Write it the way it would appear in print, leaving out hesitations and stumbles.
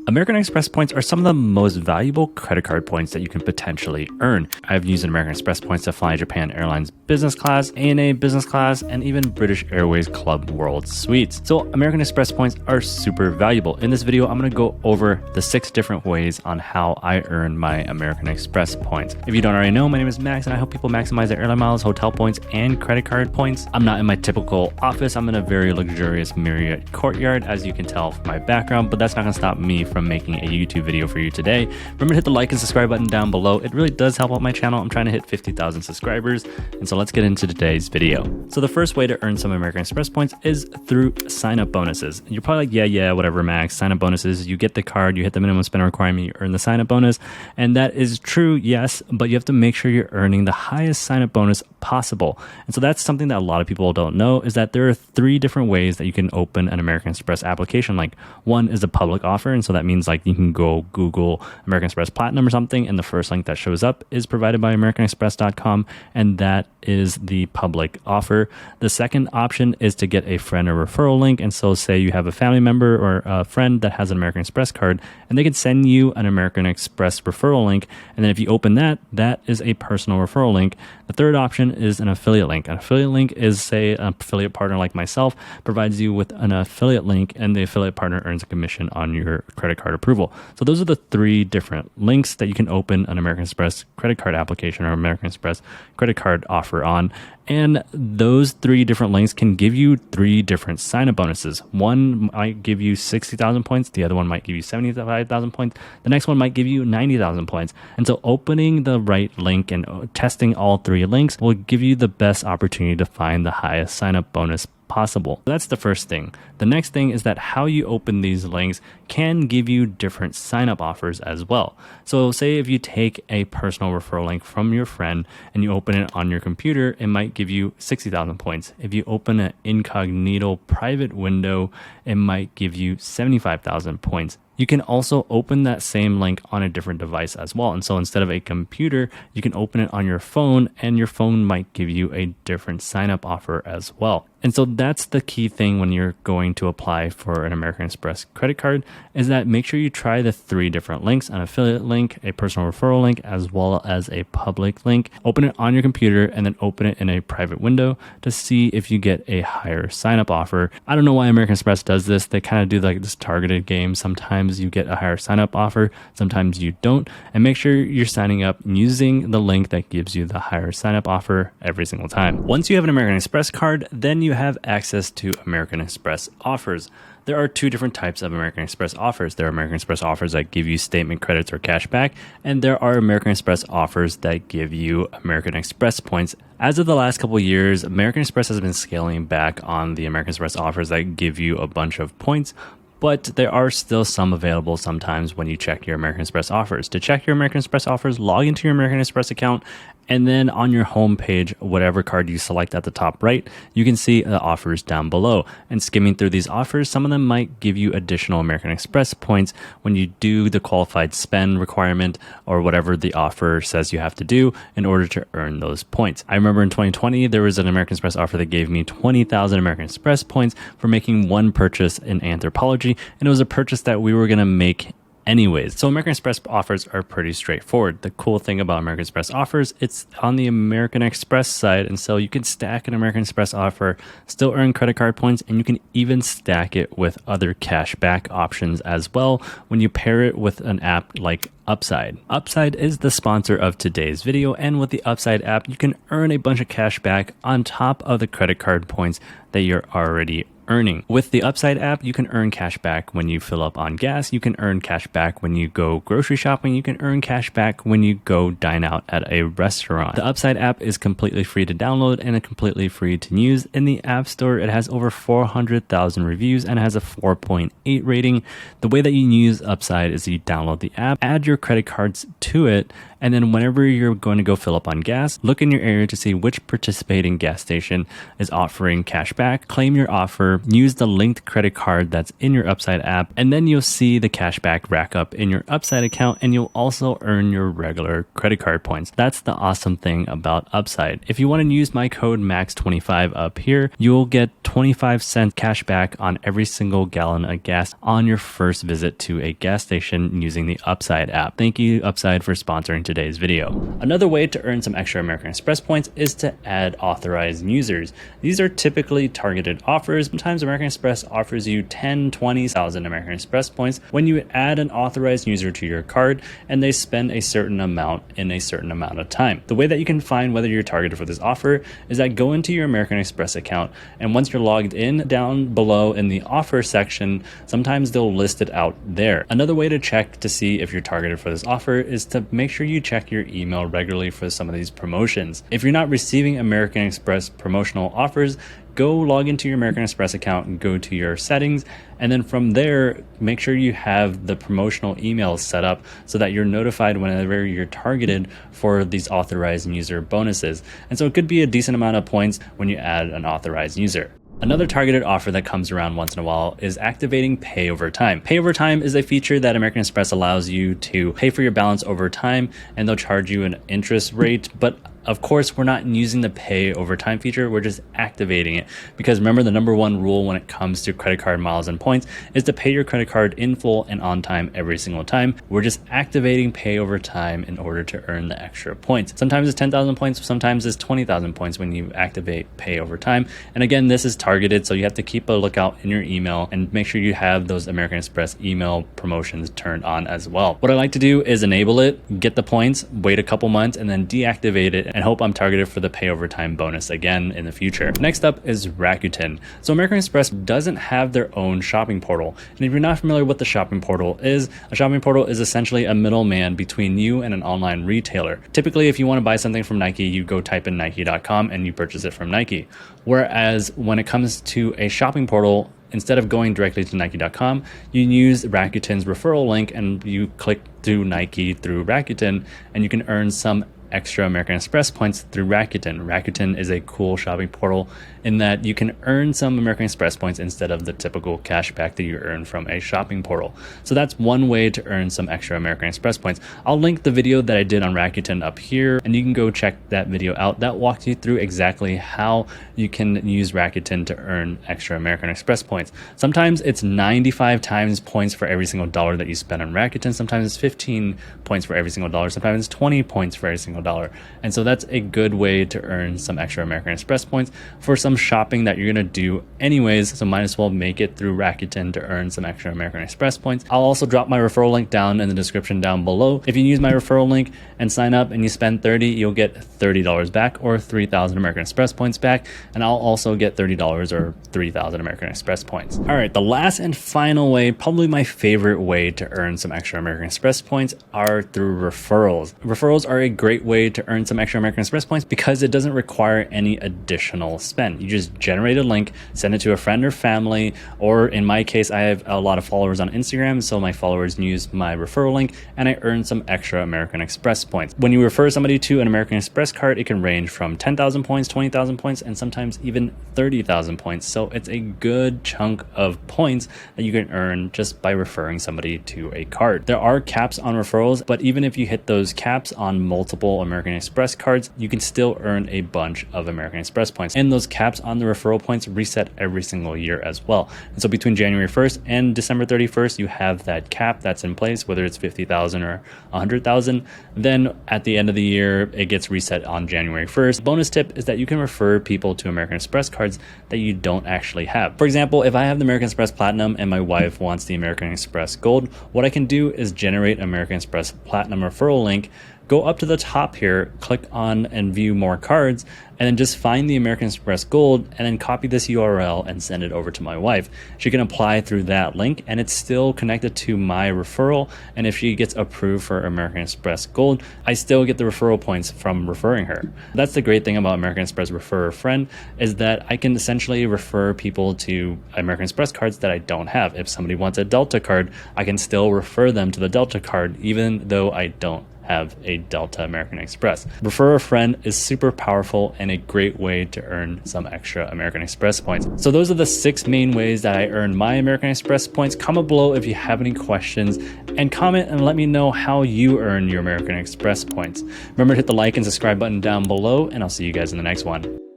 American Express points are some of the most valuable credit card points that you can potentially earn. I've used American Express points to fly Japan Airlines business class, ANA business class, and even British Airways Club World Suites. So American Express points are super valuable. In this video, I'm going to go over the 6 different ways on how I earn my American Express points. If you don't already know, my name is Max and I help people maximize their airline miles, hotel points, and credit card points. I'm not in my typical office. I'm in a very luxurious Marriott courtyard, as you can tell from my background, but that's not going to stop me from making a YouTube video for you today. Remember to hit the like and subscribe button down below. It really does help out my channel. I'm trying to hit 50,000 subscribers. And so let's get into today's video. So the first way to earn some American Express points is through sign-up bonuses. And you're probably like, yeah, whatever, Max. Sign-up bonuses, you get the card, you hit the minimum spend requirement, you earn the sign-up bonus. And that is true, yes, but you have to make sure you're earning the highest sign-up bonus possible. And so that's something that a lot of people don't know, is that there are 3 different ways that you can open an American Express application. Like, one is a public offer, and so that means like you can go Google American Express Platinum or something, and the first link that shows up is provided by AmericanExpress.com, and that is the public offer. The second option is to get a friend or referral link, and so say you have a family member or a friend that has an American Express card, and they can send you an American Express referral link, and then if you open that, that is a personal referral link. The third option is an affiliate link. An affiliate link is, say, an affiliate partner like myself provides you with an affiliate link, and the affiliate partner earns a commission on your credit card approval. So those are the 3 different links that you can open an American Express credit card application or American Express credit card offer on. And those 3 different links can give you 3 different sign-up bonuses. One might give you 60,000 points. The other one might give you 75,000 points. The next one might give you 90,000 points. And so opening the right link and testing all 3 links will give you the best opportunity to find the highest sign-up bonus possible. That's the first thing. The next thing is that how you open these links can give you different sign-up offers as well. So say if you take a personal referral link from your friend and you open it on your computer, it might give you 60,000 points. If you open an incognito private window, it might give you 75,000 points. You can also open that same link on a different device as well. And so instead of a computer, you can open it on your phone, and your phone might give you a different sign-up offer as well. And so that's the key thing when you're going to apply for an American Express credit card, is that make sure you try the 3 different links: an affiliate link, a personal referral link, as well as a public link. Open it on your computer and then open it in a private window to see if you get a higher sign-up offer. I don't know why American Express does this. They kind of do like this targeted game. Sometimes you get a higher sign-up offer, sometimes you don't. And make sure you're signing up using the link that gives you the higher sign-up offer every single time. Once you have an American Express card, then you have access to American Express offers. There are 2 different types of American Express offers. There are American Express offers that give you statement credits or cash back, and there are American Express offers that give you American Express points. As of the last couple of years, American Express has been scaling back on the American Express offers that give you a bunch of points, but there are still some available sometimes when you check your American Express offers. To check your American Express offers, log into your American Express account, and then on your home page, whatever card you select at the top right, you can see the offers down below. And skimming through these offers, some of them might give you additional American Express points when you do the qualified spend requirement or whatever the offer says you have to do in order to earn those points. I remember in 2020, there was an American Express offer that gave me 20,000 American Express points for making one purchase in Anthropology, and it was a purchase that we were going to make anyways. So American Express offers are pretty straightforward. The cool thing about American Express offers, it's on the American Express side, and so you can stack an American Express offer, still earn credit card points, and you can even stack it with other cash back options as well when you pair it with an app like Upside. Upside is the sponsor of today's video, and with the Upside app, you can earn a bunch of cash back on top of the credit card points that you're already earning. With the Upside app, you can earn cash back when you fill up on gas. You can earn cash back when you go grocery shopping. You can earn cash back when you go dine out at a restaurant. The Upside app is completely free to download and completely free to use. In the App Store, it has over 400,000 reviews and has a 4.8 rating. The way that you use Upside is you download the app, add your credit cards to it, And then whenever you're going to go fill up on gas, look in your area to see which participating gas station is offering cash back. Claim your offer, use the linked credit card that's in your Upside app, and then you'll see the cash back rack up in your Upside account, and you'll also earn your regular credit card points. That's the awesome thing about Upside. If you want to use my code MAX25 up here, you'll get 25 cents cash back on every single gallon of gas on your first visit to a gas station using the Upside app. Thank you, Upside, for sponsoring today's video. Another way to earn some extra American Express points is to add authorized users. These are typically targeted offers. Sometimes American Express offers you 10, 20,000 American Express points when you add an authorized user to your card and they spend a certain amount in a certain amount of time. The way that you can find whether you're targeted for this offer is that go into your American Express account, and once you're logged in, down below in the offer section, sometimes they'll list it out there. Another way to check to see if you're targeted for this offer is to make sure you check your email regularly for some of these promotions. If you're not receiving American Express promotional offers, go log into your American Express account and go to your settings, and then from there make sure you have the promotional emails set up so that you're notified whenever you're targeted for these authorized user bonuses. And so it could be a decent amount of points when you add an authorized user. Another targeted offer that comes around once in a while is activating pay over time. Pay over time is a feature that American Express allows you to pay for your balance over time, and they'll charge you an interest rate, but of course, we're not using the pay over time feature, we're just activating it. Because remember, the number one rule when it comes to credit card miles and points is to pay your credit card in full and on time every single time. We're just activating pay over time in order to earn the extra points. Sometimes it's 10,000 points, sometimes it's 20,000 points when you activate pay over time. And again, this is targeted, so you have to keep a lookout in your email and make sure you have those American Express email promotions turned on as well. What I like to do is enable it, get the points, wait a couple months, and then deactivate it, and hope I'm targeted for the pay over time bonus again in the future. Next up is Rakuten. So American Express doesn't have their own shopping portal. And if you're not familiar with what the shopping portal is, a shopping portal is essentially a middleman between you and an online retailer. Typically, if you want to buy something from Nike, you go type in Nike.com and you purchase it from Nike. Whereas when it comes to a shopping portal, instead of going directly to Nike.com, you use Rakuten's referral link and you click through Nike through Rakuten, and you can earn some extra American Express points through Rakuten. Rakuten is a cool shopping portal in that you can earn some American Express points instead of the typical cash back that you earn from a shopping portal. So that's one way to earn some extra American Express points. I'll link the video that I did on Rakuten up here, and you can go check that video out. That walks you through exactly how you can use Rakuten to earn extra American Express points. Sometimes it's 95 times points for every single dollar that you spend on Rakuten. Sometimes it's 15 points for every single dollar. Sometimes it's 20 points for every single dollar. And so that's a good way to earn some extra American Express points for some shopping that you're going to do anyways. So might as well make it through Rakuten to earn some extra American Express points. I'll also drop my referral link down in the description down below. If you use my referral link and sign up and you spend $30, you'll get $30 back or 3,000 American Express points back. And I'll also get $30 or 3,000 American Express points. All right, the last and final way, probably my favorite way to earn some extra American Express points, are through referrals. Referrals are a great way to earn some extra American Express points because it doesn't require any additional spend. You just generate a link, send it to a friend or family, or in my case, I have a lot of followers on Instagram, so my followers use my referral link and I earn some extra American Express points. When you refer somebody to an American Express card, it can range from 10,000 points, 20,000 points, and sometimes even 30,000 points. So it's a good chunk of points that you can earn just by referring somebody to a card. There are caps on referrals, but even if you hit those caps on multiple American Express cards, you can still earn a bunch of American Express points. And those caps on the referral points reset every single year as well. And so between January 1st and December 31st, you have that cap that's in place, whether it's 50,000 or 100,000. Then at the end of the year, it gets reset on January 1st. Bonus tip is that you can refer people to American Express cards that you don't actually have. For example, if I have the American Express Platinum and my wife wants the American Express Gold, what I can do is generate American Express Platinum referral link, go up to the top here, click on and view more cards, and then just find the American Express Gold and then copy this URL and send it over to my wife. She can apply through that link and it's still connected to my referral. And if she gets approved for American Express Gold, I still get the referral points from referring her. That's the great thing about American Express Refer a Friend, is that I can essentially refer people to American Express cards that I don't have. If somebody wants a Delta card, I can still refer them to the Delta card even though I don't have a Delta American Express. Refer a friend is super powerful and a great way to earn some extra American Express points. So those are the 6 main ways that I earn my American Express points. Comment below if you have any questions and comment and let me know how you earn your American Express points. Remember to hit the like and subscribe button down below, and I'll see you guys in the next one.